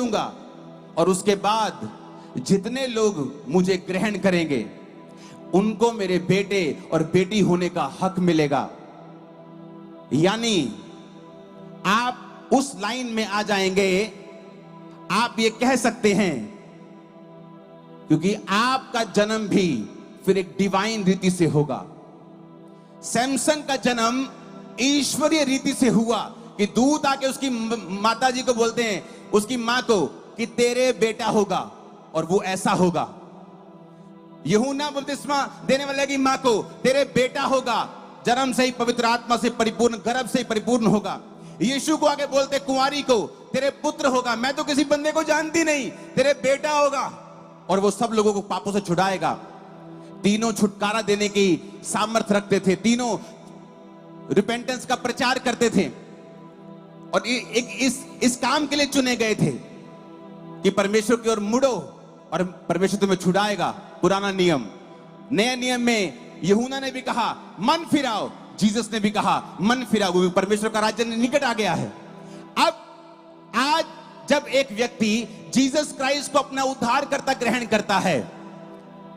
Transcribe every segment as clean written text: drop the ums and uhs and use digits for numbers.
दूंगा और उसके बाद जितने लोग मुझे ग्रहण करेंगे उनको मेरे बेटे और बेटी होने का हक मिलेगा। यानी आप उस लाइन में आ जाएंगे, आप ये कह सकते हैं, क्योंकि आपका जन्म भी फिर एक डिवाइन रीति से होगा। सैमसन का जन्म ईश्वरीय रीति से हुआ कि दूत आके उसकी माता जी को बोलते हैं, उसकी मां को, कि तेरे बेटा होगा और वो ऐसा होगा। यूहन्ना बपतिस्मा देने वाले की मां को, तेरे बेटा होगा, जन्म से ही पवित्र आत्मा से परिपूर्ण, गर्भ से ही परिपूर्ण होगा। यीशु को आगे बोलते कुंवारी को, तेरे पुत्र होगा, मैं तो किसी बंदे को जानती नहीं, तेरे बेटा होगा और वो सब लोगों को पापों से छुड़ाएगा। तीनों छुटकारा देने की सामर्थ्य रखते थे, तीनों रिपेंटेंस का प्रचार करते थे और इस काम के लिए चुने गए थे कि परमेश्वर की ओर मुड़ो और परमेश्वर तुम्हें छुड़ाएगा। पुराना नियम। नए नियम में यूहन्ना ने भी कहा मन फिराओ, जीसस ने भी कहा मन फिराओ, परमेश्वर का राज्य निकट आ गया है। अब आज जब एक व्यक्ति जीसस क्राइस्ट को अपना उद्धारकर्ता ग्रहण करता है,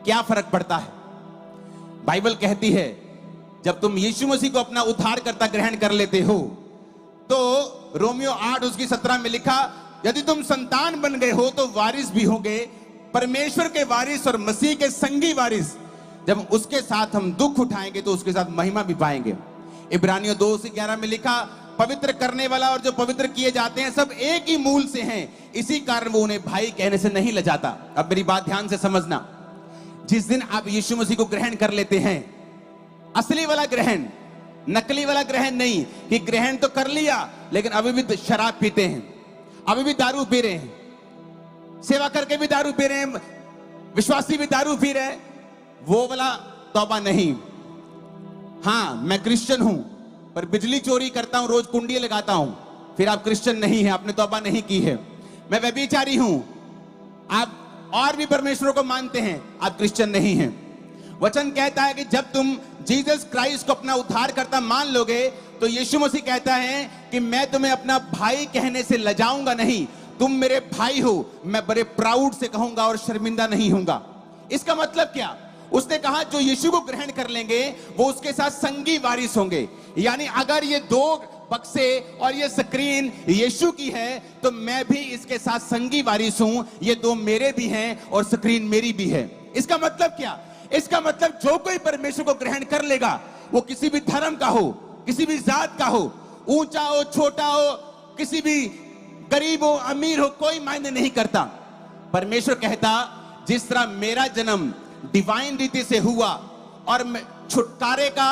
क्या फर्क पड़ता है? बाइबल कहती है जब तुम यीशु मसीह को अपना उद्धारकर्ता ग्रहण कर लेते हो तो रोमियो 8:17 में लिखा, यदि तुम संतान बन गए हो तो वारिस भी होंगे, परमेश्वर के वारिस और मसीह के संगी वारिस। जब उसके साथ हम दुख उठाएंगे तो उसके साथ महिमा भी पाएंगे। इब्रानियों 2:11 में लिखा, पवित्र करने वाला और जो पवित्र किए जाते हैं सब एक ही मूल से हैं, इसी कारण वो उन्हें भाई कहने से नहीं लजाता। अब मेरी बात ध्यान से समझना, जिस दिन आप यीशु मसीह को ग्रहण कर लेते हैं, असली वाला ग्रहण, नकली वाला ग्रहण नहीं कि ग्रहण तो कर लिया लेकिन अभी भी शराब पीते हैं, अभी भी दारू पी रहे हैं, सेवा करके भी दारू पी रहे हैं, विश्वासी भी दारू पी रहे हैं, वो वाला तौबा नहीं। हाँ, मैं क्रिश्चियन हूं पर बिजली चोरी करता हूं, रोज कुंडी लगाता हूं, फिर आप क्रिश्चियन नहीं है, आपने तौबा नहीं की है। मैं व्यभिचारी हूं, आप और भी परमेश्वर को मानते हैं, आप क्रिश्चियन नहीं हैं। वचन कहता है कि जब तुम जीसस क्राइस्ट को अपना उद्धारकर्ता मान लोगे तो यीशु मसीह कहता है कि मैं तुम्हें अपना भाई कहने से लजाऊंगा नहीं, तुम मेरे भाई हो, मैं बड़े प्राउड से कहूंगा और शर्मिंदा नहीं होऊंगा। इसका मतलब क्या? उसने कहा जो यीशु को ग्रहण कर लेंगे वो उसके साथ संगी वारिस होंगे। यानी अगर ये दो बक्से और ये स्क्रीन यीशु की है तो मैं भी इसके साथ संगी वारिस हूं, ये दो मेरे भी हैं और स्क्रीन मेरी भी है। इसका मतलब क्या? इसका मतलब जो कोई परमेश्वर को ग्रहण कर लेगा, वो किसी भी धर्म का हो, किसी भी जात का हो, ऊंचा हो, छोटा हो, किसी भी गरीब हो, अमीर हो, कोई मायने नहीं करता। परमेश्वर कहता जिस तरह मेरा जन्म डिवाइन रीति से हुआ और छुटकारे का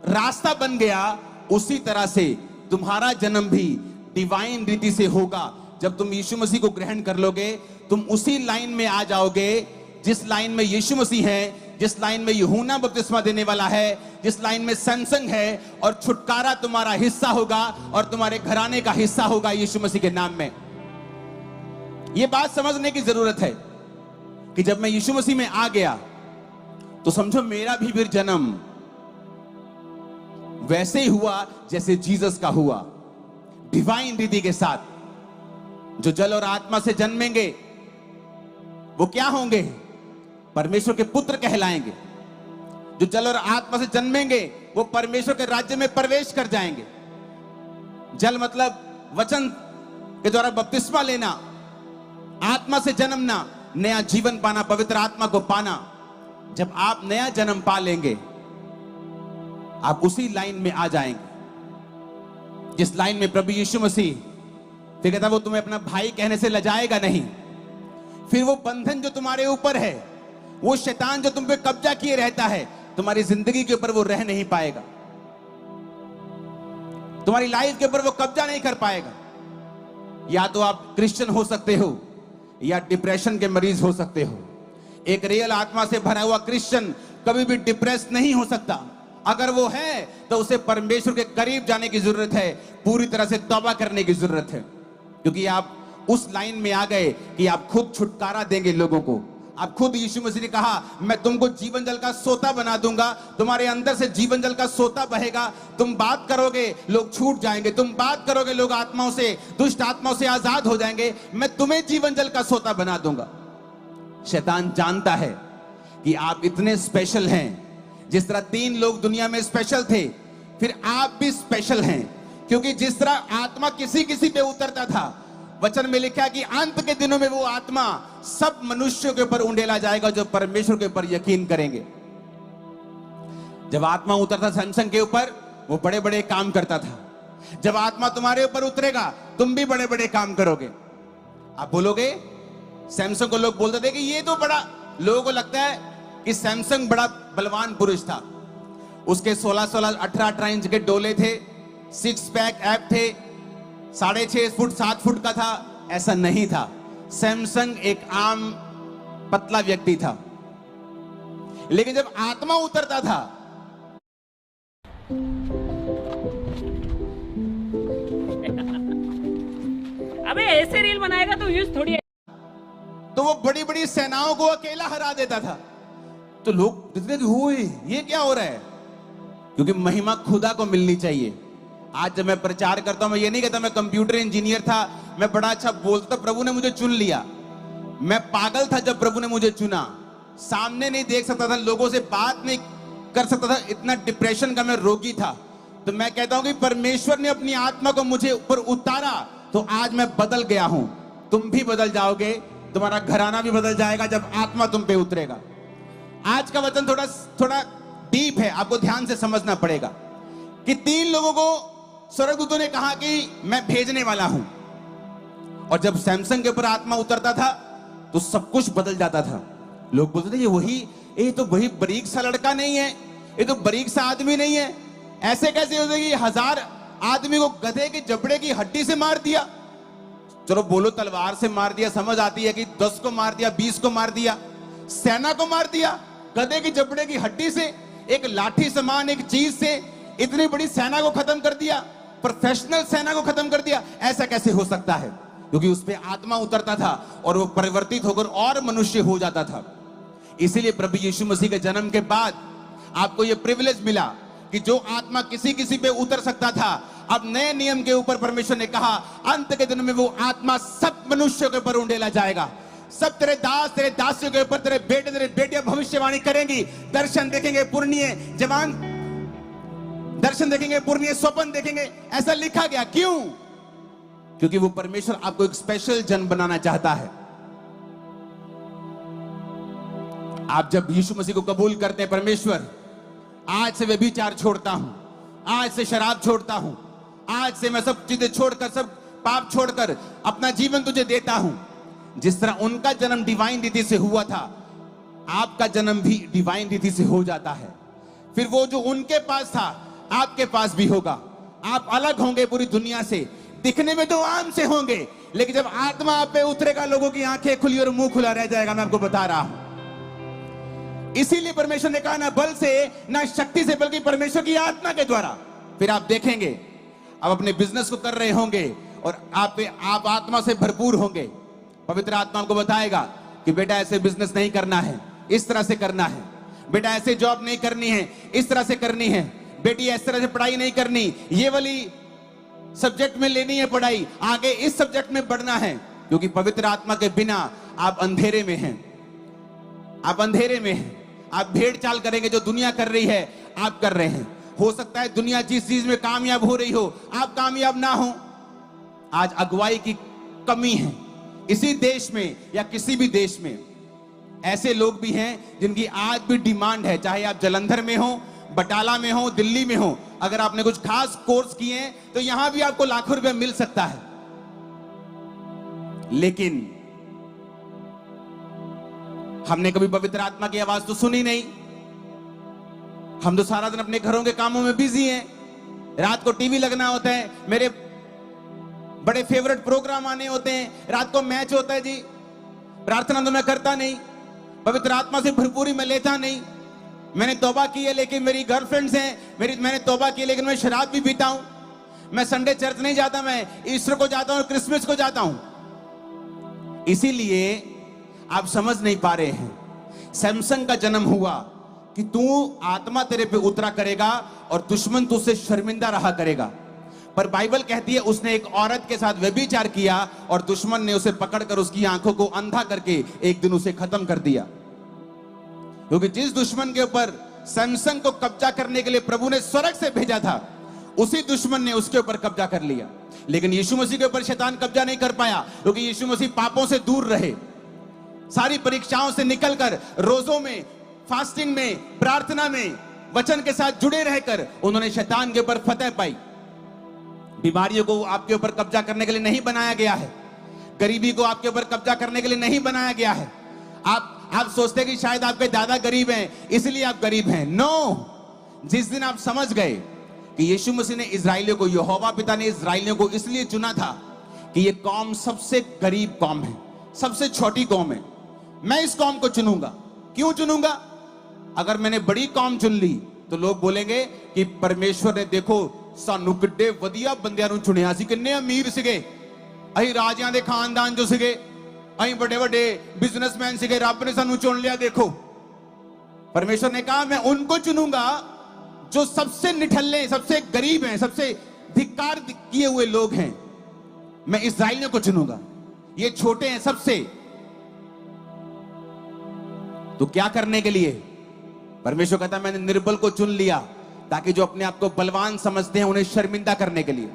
रास्ता बन गया, उसी तरह से तुम्हारा जन्म भी डिवाइन रीति से होगा। जब तुम यीशु मसीह को ग्रहण कर लोगे तुम उसी लाइन में आ जाओगे जिस लाइन में यीशु मसीह है, जिस लाइन में यूहन्ना बपतिस्मा देने वाला है, जिस लाइन में सैमसन है, और छुटकारा तुम्हारा हिस्सा होगा और तुम्हारे घराने का हिस्सा होगा यीशु मसीह के नाम में। यह बात समझने की जरूरत है कि जब मैं यीशु मसीह में आ गया तो समझो मेरा भी फिर जन्म वैसे ही हुआ जैसे जीसस का हुआ, डिवाइन रीति के साथ। जो जल और आत्मा से जन्मेंगे वो क्या होंगे? परमेश्वर के पुत्र कहलाएंगे। जो जल और आत्मा से जन्मेंगे वो परमेश्वर के राज्य में प्रवेश कर जाएंगे। जल मतलब वचन के द्वारा बपतिस्मा लेना, आत्मा से जन्मना, नया जीवन पाना, पवित्र आत्मा को पाना। जब आप नया जन्म पा लेंगे आप उसी लाइन में आ जाएंगे जिस लाइन में प्रभु यीशु मसीह फिर कहता वो तुम्हें अपना भाई कहने से लजाएगा नहीं। फिर वो बंधन जो तुम्हारे ऊपर है, वो शैतान जो तुम पे कब्जा किए रहता है, तुम्हारी जिंदगी के ऊपर वो रह नहीं पाएगा, तुम्हारी लाइफ के ऊपर वो कब्जा नहीं कर पाएगा। या तो आप क्रिश्चियन हो सकते हो या डिप्रेशन के मरीज हो सकते हो। एक रियल आत्मा से भरा हुआ क्रिश्चियन कभी भी डिप्रेस नहीं हो सकता। अगर वो है तो उसे परमेश्वर के करीब जाने की जरूरत है, पूरी तरह से तौबा करने की जरूरत है, क्योंकि आप उस लाइन में आ गए कि आप खुद छुटकारा देंगे लोगों को, आप खुद यीशु मसीह ने कहा, मैं तुमको जीवन जल का सोता बना दूंगा, तुम्हारे अंदर से जीवन जल का सोता बहेगा। तुम बात करोगे लोग छूट जाएंगे, तुम बात करोगे लोग आत्माओं से, दुष्ट आत्माओं से आजाद हो जाएंगे, मैं तुम्हें जीवन जल का सोता बना दूंगा। शैतान जानता है कि आप इतने स्पेशल हैं। जिस तरह 3 लोग दुनिया में स्पेशल थे, फिर आप भी स्पेशल हैं, क्योंकि जिस तरह आत्मा किसी किसी पे उतरता था, वचन में लिखा कि अंत के दिनों में वो आत्मा सब मनुष्यों के ऊपर उंडेला जाएगा जो परमेश्वर के ऊपर यकीन करेंगे। जब आत्मा उतरता सैमसन के ऊपर, वो बड़े बड़े काम करता था। जब आत्मा तुम्हारे ऊपर उतरेगा, तुम भी बड़े बड़े काम करोगे। आप बोलोगे, सैमसन को लोग बोलते थे कि ये तो बड़ा, लोगों को लगता है कि सैमसन बड़ा बलवान पुरुष था, उसके 16-16, 18-18 इंच के डोले थे, 6 पैक ऐप थे, 6.5 फुट 7 फुट का था। ऐसा नहीं था। सैमसन एक आम पतला व्यक्ति था, लेकिन जब आत्मा उतरता था, अबे ऐसे रील बनाएगा तो व्यूज थोड़ी है। तो वो बड़ी बड़ी सेनाओं को अकेला हरा देता था। तो लोग जितने हुए, ये क्या हो रहा है? क्योंकि महिमा खुदा को मिलनी चाहिए। आज जब मैं प्रचार करता हूं, मैं ये नहीं कहता मैं कंप्यूटर इंजीनियर था, मैं बड़ा अच्छा बोलता, प्रभु ने मुझे चुन लिया। मैं पागल था जब प्रभु ने मुझे चुना। सामने नहीं देख सकता था, लोगों से बात नहीं कर सकता था, इतना डिप्रेशन का मैं रोगी था। तो मैं कहता हूं कि परमेश्वर ने अपनी आत्मा को मुझे ऊपर उतारा, तो आज मैं बदल गया हूं। तुम भी बदल जाओगे, तुम्हारा घराना भी बदल जाएगा जब आत्मा तुम पे उतरेगा। आज का वचन थोड़ा डीप है, आपको ध्यान से समझना पड़ेगा कि 3 लोगों को स्वर्गदूतों ने कहा कि मैं भेजने वाला हूं, और जब सैमसन के ऊपर आत्मा उतरता था तो सब कुछ बदल जाता था। लोग बोलते थे ये तो वही बारीक सा लड़का नहीं है, ये तो बारीक सा आदमी नहीं है। ऐसे कैसे हो जाएगी? 1000 आदमी को गधे के जबड़े की हड्डी से मार दिया। चलो बोलो तलवार से मार दिया, समझ आती है कि 10 को मार दिया, 20 को मार दिया, सेना को मार दिया गधे की जबड़े की हड्डी से, एक लाठी समान एक चीज से इतनी बड़ी सेना को खत्म कर दिया, प्रोफेशनल सेना को खत्म कर दिया। ऐसा कैसे हो सकता है? क्योंकि उस पे आत्मा उतरता था और वो परिवर्तित होकर और मनुष्य हो जाता था। इसीलिए प्रभु यीशु मसीह के जन्म के बाद आपको ये प्रिविलेज मिला कि जो आत्मा किसी किसी पे उतर सकता था, अब नए नियम के ऊपर परमेश्वर ने कहा अंत के दिन में वो आत्मा सब मनुष्यों के ऊपर उंडेला जाएगा। सब तेरे दास तेरे दासियों के ऊपर, तेरे बेटे तेरे बेटियां भविष्यवाणी करेंगी, दर्शन देखेंगे, पूर्णिय जवान दर्शन देखेंगे, पूर्णिय स्वप्न देखेंगे। ऐसा लिखा गया। क्यों? क्योंकि वो परमेश्वर आपको एक स्पेशल जन बनाना चाहता है। आप जब यीशु मसीह को कबूल करते हैं, परमेश्वर आज से व्यभिचार छोड़ता हूं, आज से शराब छोड़ता हूं, आज से मैं सब चीजें छोड़कर, सब पाप छोड़कर अपना जीवन तुझे देता हूं। जिस तरह उनका जन्म डिवाइन रीति से हुआ था, आपका जन्म भी डिवाइन रीति से हो जाता है। फिर वो जो उनके पास था आपके पास भी होगा। आप अलग होंगे पूरी दुनिया से, दिखने में तो आम से होंगे, लेकिन जब आत्मा आप पे उतरेगा, लोगों की आंखें खुली और मुंह खुला रह जाएगा। मैं आपको बता रहा हूं। इसीलिए परमेश्वर ने कहा ना बल से ना शक्ति से, बल्कि परमेश्वर की आत्मा के द्वारा। फिर आप देखेंगे, आप अपने बिजनेस को कर रहे होंगे और आप आत्मा से भरपूर होंगे। पवित्र आत्मा आपको बताएगा कि बेटा ऐसे बिजनेस नहीं करना है, इस तरह से करना है। बेटा ऐसे जॉब नहीं करनी है, इस तरह से करनी है। बेटी इस तरह से पढ़ाई नहीं करनी, ये वाली सब्जेक्ट में लेनी है पढ़ाई, आगे इस सब्जेक्ट में बढ़ना है। क्योंकि पवित्र आत्मा के बिना आप अंधेरे में हैं, आप अंधेरे में हैं। आप भेड़ चाल करेंगे, जो दुनिया कर रही है आप कर रहे हैं। हो सकता है दुनिया जिस चीज में कामयाब हो रही हो, आप कामयाब ना हो। आज अगुवाई की कमी है इसी देश में या किसी भी देश में। ऐसे लोग भी हैं जिनकी आज भी डिमांड है, चाहे आप जालंधर में हो, बटाला में हो, दिल्ली में हो। अगर आपने कुछ खास कोर्स किए हैं तो यहां भी आपको लाखों रुपए मिल सकता है। लेकिन हमने कभी पवित्र आत्मा की आवाज तो सुनी नहीं। हम तो सारा दिन अपने घरों के कामों में बिजी हैं। रात को टीवी लगना होता है, मेरे बड़े फेवरेट प्रोग्राम आने होते हैं, रात को मैच होता है जी। प्रार्थना तो मैं करता नहीं, पवित्र आत्मा से भरपूरी मैं लेता नहीं। मैंने तौबा की है, लेकिन मेरी गर्लफ्रेंड्स हैं, मैंने तौबा की, लेकिन मैं शराब भी पीता हूं। मैं संडे चर्च नहीं जाता, मैं ईस्टर को जाता हूं, क्रिसमस को जाता हूं। इसीलिए आप समझ नहीं पा रहे हैं। सैमसन का जन्म हुआ कि तू आत्मा तेरे पे उतरा करेगा और दुश्मन तुझसे शर्मिंदा रहा करेगा। पर बाइबल कहती है उसने एक औरत के साथ व्यभिचार किया और दुश्मन ने उसे पकड़कर उसकी आंखों को अंधा करके एक दिन उसे खत्म कर दिया। क्योंकि जिस दुश्मन के ऊपर सैमसन को कब्जा करने के लिए प्रभु ने स्वर्ग से भेजा था, उसी दुश्मन ने उसके ऊपर कब्जा कर लिया। लेकिन यीशु मसीह के ऊपर शैतान कब्जा नहीं कर पाया, क्योंकि यीशु मसीह पापों से दूर रहे, सारी परीक्षाओं से निकलकर रोजों में, फास्टिंग में, प्रार्थना में, वचन के साथ जुड़े रहकर उन्होंने शैतान के ऊपर फतह पाई। बीमारियों को आपके ऊपर कब्जा करने के लिए नहीं बनाया गया है, गरीबी को आपके ऊपर कब्जा करने के लिए नहीं बनाया गया है। आप सोचते हैं कि शायद आपके दादा गरीब हैं इसलिए आप गरीब हैं। नो, जिस दिन आप समझ गए कि यीशु मसीह ने इजराइलियों को, यहोवा पिता ने इजराइलियों को इसलिए चुना था कि ये कौम सबसे गरीब कौम है, सबसे छोटी कौम है, मैं इस कौम को चुनूंगा। क्यों चुनूंगा? अगर मैंने बड़ी कौम चुन ली तो लोग बोलेंगे कि परमेश्वर ने देखो सानू किड्डे वधिया बंदियां नूं चुनिया सी, किन्ने अमीर सिगे, अहीं राजियां दे खानदान जो सिगे, अहीं बड़े बड़े बिजनेसमैन सिगे, रब ने सानू चुन लिया। देखो, परमेश्वर ने कहा मैं उनको चुनूंगा जो सबसे निठल्ले, सबसे गरीब हैं, सबसे धिक्कार किए हुए लोग हैं। मैं इस्राएलियों को चुनूंगा, ये छोटे हैं सबसे। तो क्या करने के लिए? परमेश्वर कहता है मैंने निर्बल को चुन लिया ताकि जो अपने आप को बलवान समझते हैं उन्हें शर्मिंदा करने के लिए।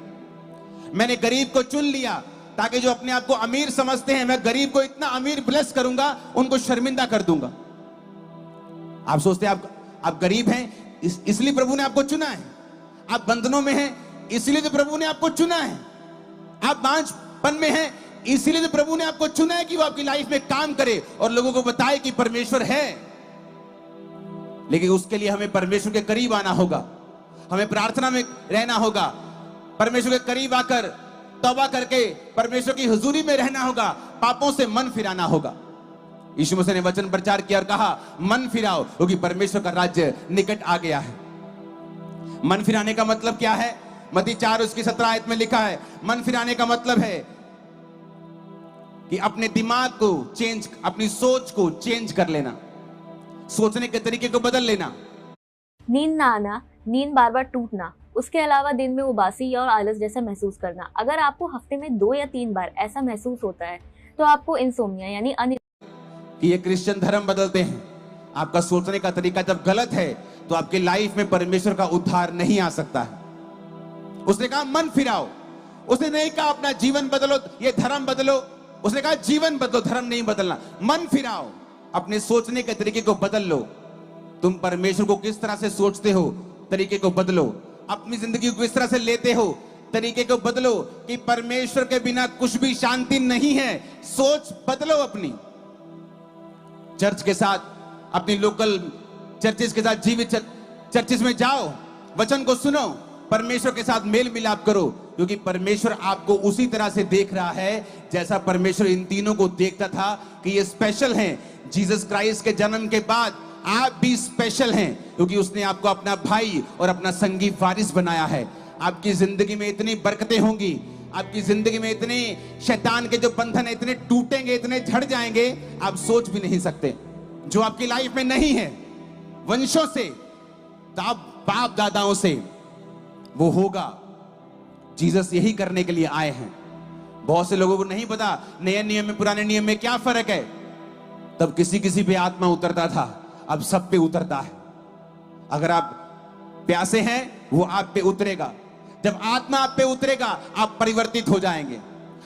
मैंने गरीब को चुन लिया ताकि जो अपने आप को अमीर समझते हैं, मैं गरीब को इतना अमीर ब्लेस करूंगा उनको शर्मिंदा कर दूंगा। आप सोचते हैं आप गरीब हैं इसलिए प्रभु ने आपको चुना है, आप बंधनों में हैं इसलिए तो प्रभु ने आपको चुना है, आप बांझपन में हैं इसलिए तो प्रभु ने आपको चुना है कि वो आपकी लाइफ में काम करे और लोगों को बताए कि परमेश्वर है। लेकिन उसके लिए हमें परमेश्वर के करीब आना होगा, हमें प्रार्थना में रहना होगा, परमेश्वर के करीब आकर तौबा करके परमेश्वर की हुजूरी में रहना होगा, पापों से मन फिराना होगा। यीशु मसीह ने वचन प्रचार किया और कहा मन फिराओ क्योंकि परमेश्वर का राज्य निकट आ गया है। मन फिराने का मतलब क्या है? मत्ती 4:17 आयत में लिखा है, मन फिराने का मतलब है कि अपने दिमाग को चेंज, अपनी सोच को चेंज कर लेना, सोचने के तरीके को बदल लेना। नींद ना आना, नींद बार बार टूटना, उसके अलावा दिन में उबासी और आलस जैसा महसूस करना। अगर आपको हफ्ते में 2 या 3 बार ऐसा महसूस होता है तो आपको इंसोम्निया यानी ये क्रिश्चियन धर्म बदलते हैं। आपका सोचने का तरीका जब गलत है तो आपकी लाइफ में परमेश्वर का उद्धार नहीं आ सकता है। उसने कहा मन फिराओ, उसने नहीं कहा अपना जीवन बदलो, ये धर्म बदलो, उसने कहा जीवन बदलो, धर्म नहीं बदलना। मन फिराओ, अपने सोचने के तरीके को बदल लो। तुम परमेश्वर को किस तरह से सोचते हो, तरीके को बदलो। अपनी जिंदगी को किस तरह से लेते हो, तरीके को बदलो कि परमेश्वर के बिना कुछ भी शांति नहीं है। सोच बदलो अपनी। चर्च के साथ, अपनी लोकल चर्चेस के साथ, जीवित चर्चेस में जाओ, वचन को सुनो, परमेश्वर के साथ मेल मिलाप करो, क्योंकि परमेश्वर आपको उसी तरह से देख रहा है जैसा परमेश्वर इन तीनों को देखता था कि ये स्पेशल हैं। जीसस क्राइस्ट के जन्म के बाद आप भी स्पेशल हैं क्योंकि उसने आपको अपना भाई और अपना संगी वारिस बनाया है। आपकी जिंदगी में इतनी बरकतें होंगी, आपकी जिंदगी में इतने शैतान के जो बंधन है इतने टूटेंगे, इतने झड़ जाएंगे, आप सोच भी नहीं सकते। जो आपकी लाइफ में नहीं है, वंशों से, बाप दादाओं से, वो होगा। जीसस यही करने के लिए आए हैं। बहुत से लोगों को नहीं पता नए नियम में पुराने नियम में क्या फर्क है। तब किसी पे आत्मा उतरता था, अब सब पे उतरता है। अगर आप प्यासे हैं वो आप पे उतरेगा। जब आत्मा आप पे उतरेगा आप परिवर्तित हो जाएंगे,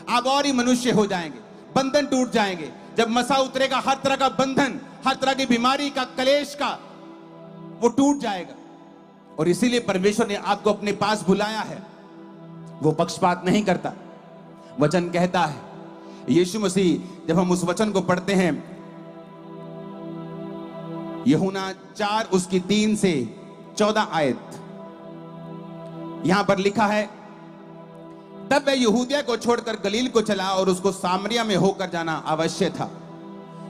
आप और ही मनुष्य हो जाएंगे, बंधन टूट जाएंगे। जब मसा उतरेगा हर तरह का बंधन, हर तरह की बीमारी का, कलेश का, वो टूट जाएगा। और इसीलिए परमेश्वर ने आपको अपने पास बुलाया है। वो पक्षपात नहीं करता। वचन कहता है, यीशु मसीह, जब हम उस वचन को पढ़ते हैं, यूहन्ना 4 उसकी 3 से 14 आयत, यहां पर लिखा है, तब वह यहूदिया को छोड़कर गलील को चला और उसको सामरिया में होकर जाना अवश्य था।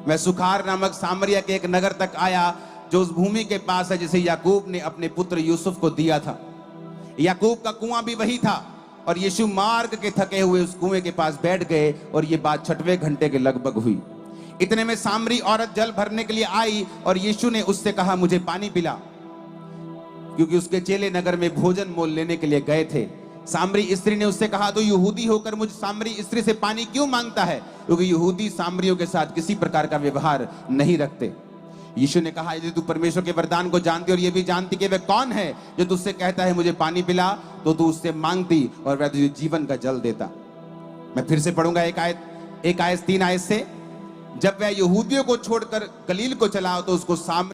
वह सुखार नामक सामरिया के एक नगर तक आया जो उस भूमि के पास है जिसे याकूब ने अपने पुत्र यूसुफ को दिया था। याकूब का कुआं भी वही था और यीशु मार्ग के थके हुए उस कुएं के पास बैठ गए और ये बात 6वें घंटे के लगभग हुई। इतने में सामरी औरत जल भरने के लिए आई और यीशु ने उससे कहा, मुझे पानी पिला, क्योंकि उसके चेले नगर में भोजन मोल लेने के लिए गए थे। सामरी स्त्री ने उससे कहा, तो यहूदी होकर मुझ सामरी स्त्री से पानी क्यों मांगता है? क्योंकि यहूदी सामरियों के साथ किसी प्रकार का व्यवहार नहीं रखते। यीशु ने कहा, यदि तू परमेश्वर के वरदान को जानती और ये भी जानती कि वह कौन है जो तुझसे कहता है मुझे पानी पिला, तो तू उससे मांगती और वह तुझे जीवन का जल देता। मैं फिर से पढ़ूंगा एक आयत 3 आयत से। जब वह यहूदियों को छोड़कर गलील को चला तो उसको सामने